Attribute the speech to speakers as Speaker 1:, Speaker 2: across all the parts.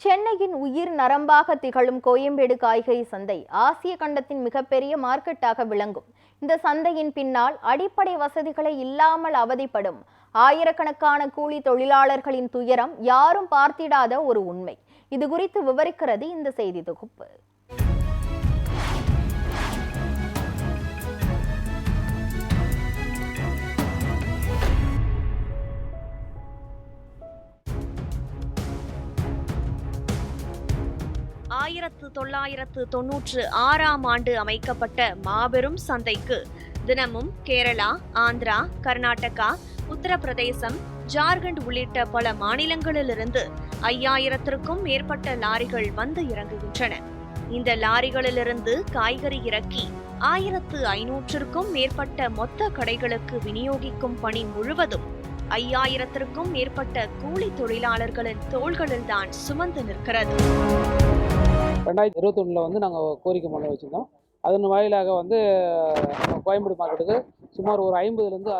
Speaker 1: சென்னையின் உயிர் நரம்பாக திகழும் கோயம்பேடு காய்கறி சந்தை ஆசிய கண்டத்தின் மிகப்பெரிய மார்க்கெட்டாக விளங்கும். இந்த சந்தையின் பின்னால் அடிப்படை வசதிகளை இல்லாமல் அவதிப்படும் ஆயிரக்கணக்கான கூலி தொழிலாளர்களின் துயரம் யாரும் பார்த்திடாத ஒரு உண்மை. இது குறித்து விவரிக்கிறது இந்த செய்தி தொகுப்பு.
Speaker 2: ஆயிரத்து 1996 அமைக்கப்பட்ட மாபெரும் சந்தைக்கு தினமும் கேரளா, ஆந்திரா, கர்நாடகா, உத்தரப்பிரதேசம், ஜார்க்கண்ட் உள்ளிட்ட பல மாநிலங்களிலிருந்து 5000த்திற்கும் மேற்பட்ட லாரிகள் வந்து இறங்குகின்றன. இந்த லாரிகளிலிருந்து காய்கறி இறக்கி 1500ற்கும் மேற்பட்ட மொத்த கடைகளுக்கு விநியோகிக்கும் பணி முழுவதும் 5000த்திற்கும் மேற்பட்ட கூலி தொழிலாளர்களின் தோள்களில்தான் சுமந்து நிற்கிறது.
Speaker 3: 2021 நாங்கள் கோரிக்கை மனு வச்சுருந்தோம். அதன் வாயிலாக கோயம்பேடு மார்க்கெட்டுக்கு சுமார் ஒரு 50லேருந்து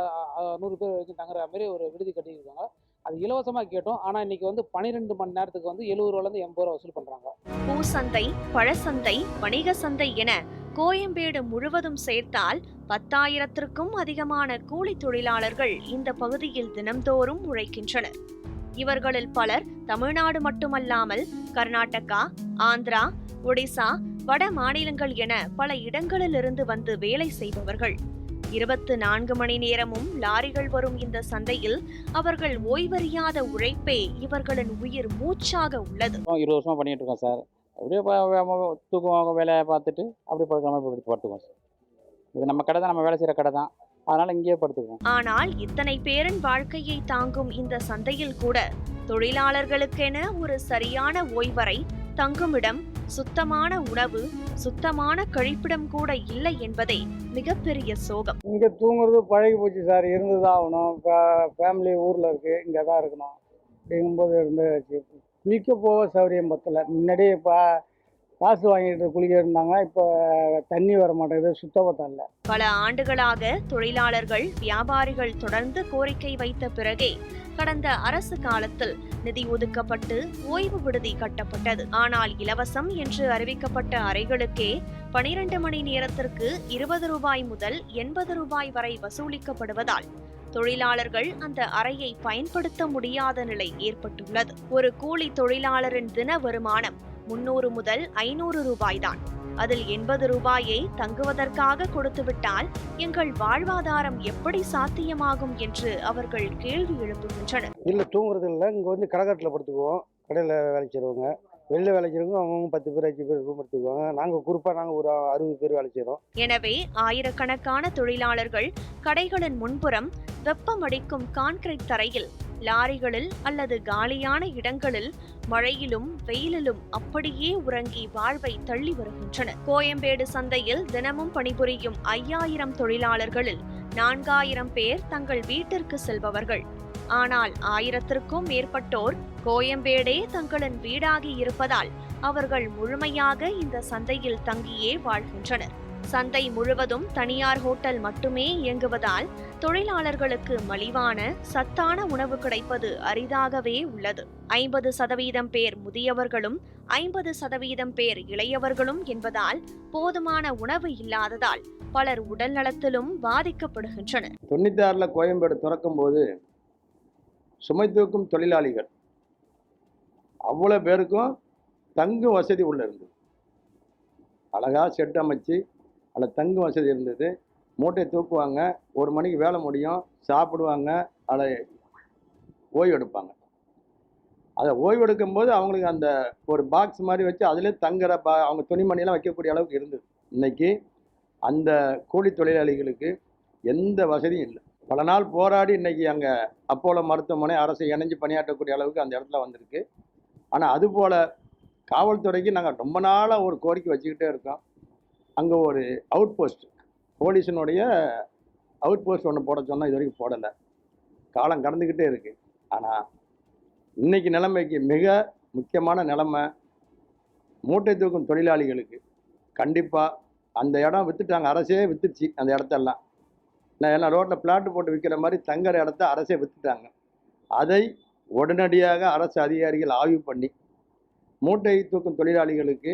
Speaker 3: 100 பேர் வரைக்கும் தங்குற மாதிரி ஒரு விடுதி கட்டியிருக்காங்க. அது இலவசமாக கேட்டோம். ஆனால் இன்னைக்கு 12 மணி நேரத்துக்கு 70 ரூபாலேருந்து 80 ரூபா வசூல் பண்ணுறாங்க.
Speaker 2: பூசந்தை, பழசந்தை, வணிக சந்தை என கோயம்பேடு முழுவதும் சேர்த்தால் 10,000த்திற்கும் அதிகமான கூலி தொழிலாளர்கள் இந்த பகுதியில் தினம்தோறும் உழைக்கின்றனர். இவர்களில் பலர் தமிழ்நாடு மட்டுமல்லாமல் கர்நாடகா, ஆந்திரா, ஒடிசா, வட மாநிலங்கள் என பல இடங்களிலிருந்து வந்து வேலை செய்பவர்கள். 24 மணி நேரமும் லாரிகள் வரும் இந்த சந்தையில் அவர்கள் ஓய்வறியாத உழைப்பே இவர்களின் உயிர் மூச்சாக உள்ளது.
Speaker 3: 20 வருஷமா பண்ணிட்டு இருக்கோம் சார். அப்படியே தூக்குவாங்க, வேலையை பார்த்துட்டு அப்படியே படுத்துக்குவோம் சார். இது நம்ம கடை தான், நம்ம வேலை செய்கிற கடை தான், அதனால இங்கேயே படுத்துக்குவோம்.
Speaker 2: ஆனால் இத்தனை பேரின் வாழ்க்கையை தாங்கும் இந்த சந்தையில் கூட தொழிலாளர்களுக்கென ஒரு சரியான ஓய்வறை, தங்குமிடம், சுத்தமான உணவு, சுத்தமான கழிப்பிடம் கூட இல்லை என்பதே மிகப்பெரிய சோகம்.
Speaker 4: இங்கே தூங்குறது பழகி போச்சு சார். இருந்துதான் ஆகணும். ஃபேமிலி ஊரில் இருக்குது, இங்கே தான் இருக்கணும். அப்படிங்கும்போது இருந்துச்சு. குளிக்க போக சௌகரியம் பத்தலை. முன்னாடியே இப்போ காசு வாங்கிட்டு குளிக்க இருந்தாங்க. இப்போ தண்ணி வர மாட்டேங்குது, சுத்தபத்தம் இல்லை.
Speaker 2: பல ஆண்டுகளாக தொழிலாளர்கள், வியாபாரிகள் தொடர்ந்து கோரிக்கை வைத்த பிறகே கடந்த அரசு காலத்தில் நிதி ஒதுக்கப்பட்டு ஓய்வு விடுதி கட்டப்பட்டது. ஆனால் இலவசம் என்று அறிவிக்கப்பட்ட அறைகளுக்கே 12 மணி நேரத்திற்கு 20 ரூபாய் முதல் 80 ரூபாய் வரை வசூலிக்கப்படுவதால் தொழிலாளர்கள் அந்த அறையை பயன்படுத்த முடியாத நிலை ஏற்பட்டுள்ளது. ஒரு கூலி தொழிலாளரின் தின வருமானம் 300 முதல் 500 ரூபாய்தான். அதில் 80 ரூபாயை தங்குவதற்காக கொடுத்துவிட்டால் எங்கள் வாழ்வாதாரம் எப்படி சாத்தியமாகும் என்று அவர்கள் கேள்வி எழுப்புகின்றனர்.
Speaker 4: இல்லை, தூங்குறது இல்லை. இங்கே கடைக்காட்டில் படுத்துக்குவோம். கடையில் வேலை செய்கிறவங்க, வெளில வேலை செய்கிறவங்க அவங்க 10 பேர் 5 பேர் ரூம் எடுத்துக்குவாங்க. நாங்கள் ஒரு 60 பேர் வேலை செய்கிறோம்.
Speaker 2: எனவே ஆயிரக்கணக்கான தொழிலாளர்கள் கடைகளின் முன்புறம் வெப்பமடிக்கும் கான்கிரீட் தரையில், லாரிகளில் அல்லது காலியான இடங்களில் மழையிலும் வெயிலிலும் அப்படியே உறங்கி வாழ்வை தள்ளி வருகின்றனர். கோயம்பேடு சந்தையில் தினமும் பணிபுரியும் 5000 தொழிலாளர்களில் 4000 பேர் தங்கள் வீட்டிற்கு செல்பவர்கள். ஆனால் 1000த்திற்கும் மேற்பட்டோர் கோயம்பேடே தங்களின் வீடாகி இருப்பதால் அவர்கள் முழுமையாக இந்த சந்தையில் தங்கியே வாழ்கின்றனர். சந்தை முழுவதும் தனியார் ஹோட்டல் மட்டுமே இயங்குவதால் தொழிலாளர்களுக்கு மலிவான, சத்தான உணவு கிடைப்பது அரிதாகவே உள்ளது. 50% பேர் முதியவர்களும் 50% பேர் இளையவர்களும் என்பதால் போதுமான உணவு இல்லாததால் பலர் உடல் நலத்திலும் பாதிக்கப்படுகின்றனர்.
Speaker 5: 96 கோயம்பேடு திறக்கும் போது சுமை தூக்கும் தொழிலாளிகள் அவ்வளோ பேருக்கும் தங்கும் வசதி உள்ள இருந்தது. அழகா செட் அமைச்சு அதில் தங்கும் வசதி இருந்தது. மூட்டையை தூக்குவாங்க, 1 மணிக்கு வேலை முடியும், சாப்பிடுவாங்க, அதை ஓய்வு எடுப்பாங்க. அதை ஓய்வு எடுக்கும்போது அவங்களுக்கு அந்த ஒரு பாக்ஸ் மாதிரி வச்சு அதிலே தங்குற அவங்க துணிமணியெல்லாம் வைக்கக்கூடிய அளவுக்கு இருந்தது. இன்னைக்கு அந்த கூலி தொழிலாளிகளுக்கு எந்த வசதியும் இல்லை. பல நாள் போராடி இன்னைக்கு அங்கே அப்போலோ மருத்துவமனை அரசு இணைஞ்சு பணியாற்றக்கூடிய அளவுக்கு அந்த இடத்துல வந்திருக்கு. ஆனால் அதுபோல் காவல்துறைக்கு நாங்கள் ரொம்ப நாளாக ஒரு கோரிக்கை வச்சுக்கிட்டே இருக்கோம். அங்கே ஒரு அவுட் போஸ்ட், போலீஸினுடைய அவுட் போஸ்ட் ஒன்று போட சொன்னால் இது வரைக்கும் போடலை. காலம் கடந்துக்கிட்டே இருக்குது. ஆனால் இன்றைக்கி நிலைமைக்கு மிக முக்கியமான நிலைமை மூட்டை தூக்கும் தொழிலாளிகளுக்கு கண்டிப்பாக அந்த இடம் விற்றுட்டாங்க. அரசே விற்றுச்சு அந்த இடத்தெல்லாம். எல்லாம் ரோட்டில் பிளாட்டு போட்டு விற்கிற மாதிரி தங்குற இடத்த அரசே விற்றுட்டாங்க. அதை உடனடியாக அரசு அதிகாரிகள் ஆய்வு பண்ணி மூட்டை தூக்கும் தொழிலாளிகளுக்கு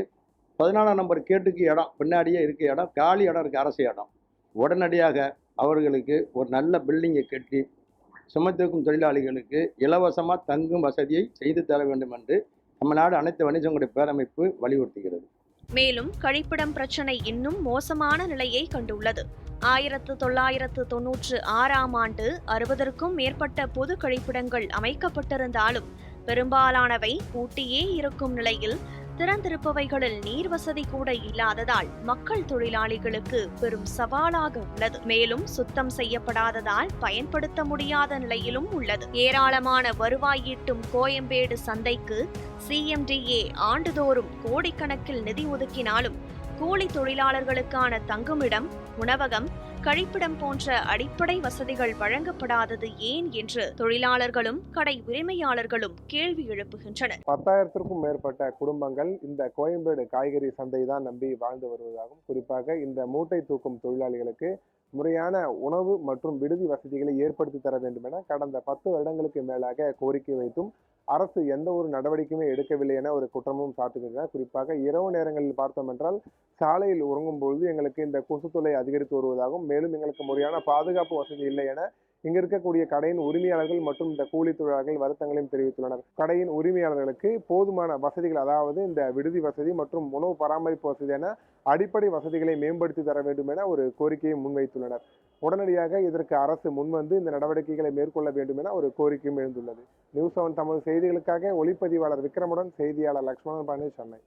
Speaker 5: 14ஆம் நம்பர் கேட்டுக்கு இடம் பின்னாடியே இருக்க இடம், காலி இடம் இருக்குது, அரசு இடம். உடனடியாக அவர்களுக்கு ஒரு நல்ல பில்டிங்கை கட்டி சுமை தூக்கும் தொழிலாளிகளுக்கு இலவசமாக தங்கும் வசதியை செய்து தர வேண்டும் என்று தமிழ்நாடு அனைத்து வணிகங்களுடைய பேரமைப்பு வலியுறுத்துகிறது.
Speaker 2: மேலும் கழிப்பிடம் பிரச்சினை இன்னும் மோசமான நிலையை கண்டுள்ளது. 1996ஆம் ஆண்டு 60க்கும் மேற்பட்ட பொது கழிப்பிடங்கள் அமைக்கப்பட்டிருந்தாலும் பெரும்பாலானவை பூட்டியே இருக்கும் நிலையில் திறந்திருப்பவைகளில் நீர் வசதி கூட இல்லாததால் மக்கள் தொழிலாளிகளுக்கு பெரும் சவாலாக உள்ளது. மேலும் சுத்தம் செய்யப்படாததால் பயன்படுத்த முடியாத நிலையிலும் உள்ளது. ஏராளமான வருவாய் ஈட்டும் கோயம்பேடு சந்தைக்கு CMDA ஆண்டுதோறும் கோடிக்கணக்கில் நிதி ஒதுக்கினாலும் கூலி தொழிலாளர்களுக்கான தங்குமிடம், உணவகம், கழிப்பிடம் போன்ற அடிப்படை வசதிகள் வழங்கப்படாதது ஏன் என்று தொழிலாளர்களும் கடை உரிமையாளர்களும் கேள்வி எழுப்புகின்றனர்.
Speaker 6: 10,000க்கும் மேற்பட்ட குடும்பங்கள் இந்த கோயம்பேடு காய்கறி சந்தை தான் நம்பி வாழ்ந்து வருவதாகவும், குறிப்பாக இந்த மூட்டை தூக்கும் தொழிலாளிகளுக்கு முறையான உணவு மற்றும் விடுதி வசதிகளை ஏற்படுத்தி தர வேண்டும் என கடந்த 10 வருடங்களுக்கு மேலாக கோரிக்கை வைத்தும் அரசு எந்த ஒரு நடவடிக்கையுமே எடுக்கவில்லை என ஒரு குற்றமும் சாட்டுகின்றனர். குறிப்பாக இரவு நேரங்களில் பார்த்தோம் என்றால் சாலையில் உறங்கும் பொழுது எங்களுக்கு இந்த கொசு தொல்லை அதிகரித்து வருவதாகவும், மேலும் எங்களுக்கு முறையான பாதுகாப்பு வசதி இல்லை என இங்க இருக்கக்கூடிய கடையின் உரிமையாளர்கள் மற்றும் இந்த கூலி தொழிலாளர்கள் வருத்தங்களையும் தெரிவித்துள்ளனர். கடையின் உரிமையாளர்களுக்கு போதுமான வசதிகள், அதாவது இந்த விடுதி வசதி மற்றும் உணவு பராமரிப்பு வசதி என அடிப்படை வசதிகளை மேம்படுத்தி தர வேண்டும் என ஒரு கோரிக்கையை முன்வைத்துள்ளனர். உடனடியாக இதற்கு அரசு முன்வந்து இந்த நடவடிக்கைகளை மேற்கொள்ள வேண்டும் என ஒரு கோரிக்கையும் எழுந்துள்ளது. நியூஸ் 7 தமிழ் செய்திகளுக்காக ஒளிப்பதிவாளர் விக்ரமுடன் செய்தியாளர் லக்ஷ்மணன் பாண்டே, சென்னை.